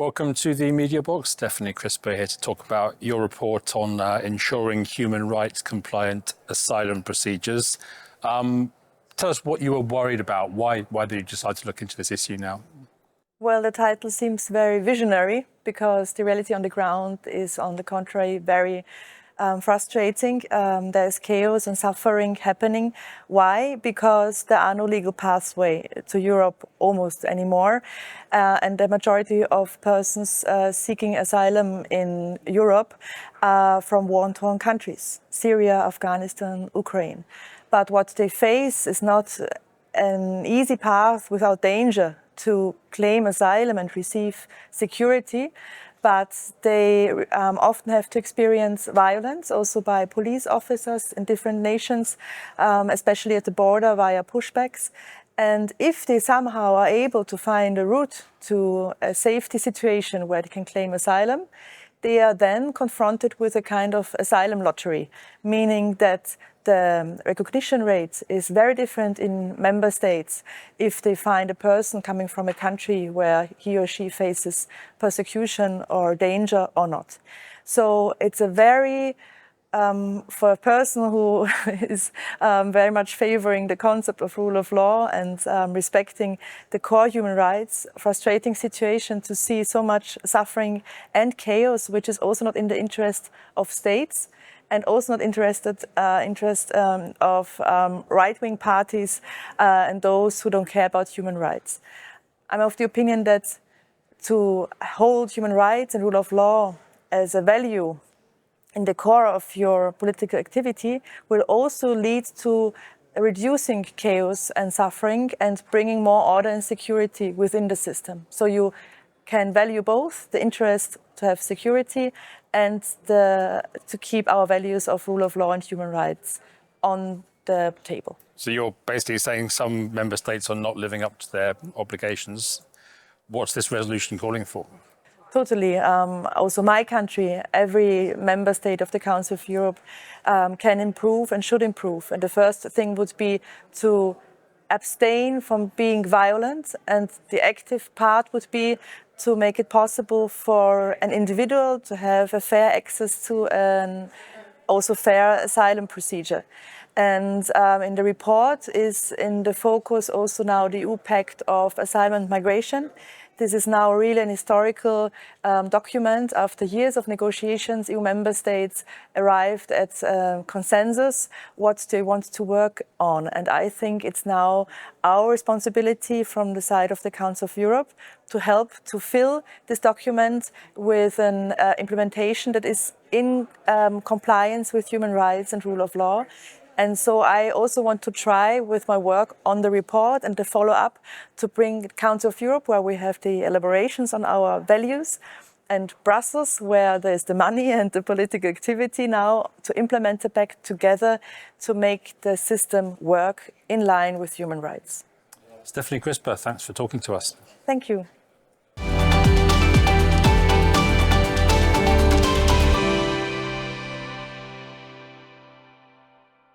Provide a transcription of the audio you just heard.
Welcome to the Mediabox. Stephanie Krisper here to talk about your report on ensuring human rights compliant asylum procedures. Tell us what you were worried about. Why did you decide to look into this issue now? Well, the title seems very visionary because the reality on the ground is, on the contrary, very frustrating. There's chaos and suffering happening. Why? Because there are no legal pathway to Europe almost anymore. And the majority of persons seeking asylum in Europe are from war-torn countries, Syria, Afghanistan, Ukraine. But what they face is not an easy path without danger to claim asylum and receive security, but they often have to experience violence also by police officers in different nations, especially at the border via pushbacks. And if they somehow are able to find a route to a safety situation where they can claim asylum, they are then confronted with a kind of asylum lottery, meaning that the recognition rate is very different in member states if they find a person coming from a country where he or she faces persecution or danger or not. So it's a very, for a person who is very much favoring the concept of rule of law and respecting the core human rights, frustrating situation to see so much suffering and chaos, which is also not in the interest of states and also not interest of right-wing parties and those who don't care about human rights. I'm of the opinion that to hold human rights and rule of law as a value in the core of your political activity will also lead to reducing chaos and suffering and bringing more order and security within the system. So you can value both the interest to have security and to keep our values of rule of law and human rights on the table. So you're basically saying some member states are not living up to their obligations. What's this resolution calling for? Totally. Also my country, every member state of the Council of Europe can improve and should improve. And the first thing would be to abstain from being violent, and the active part would be to make it possible for an individual to have a fair access to an also fair asylum procedure. And in the report is in the focus also now the EU Pact of Asylum and Migration. This is now really an historical document. After years of negotiations, EU member states arrived at consensus what they want to work on. And I think it's now our responsibility from the side of the Council of Europe to help to fill this document with an implementation that is in compliance with human rights and rule of law. And so I also want to try with my work on the report and the follow-up to bring Council of Europe, where we have the elaborations on our values, and Brussels, where there's the money and the political activity now, to implement the pact together to make the system work in line with human rights. Stephanie Krisper, thanks for talking to us. Thank you.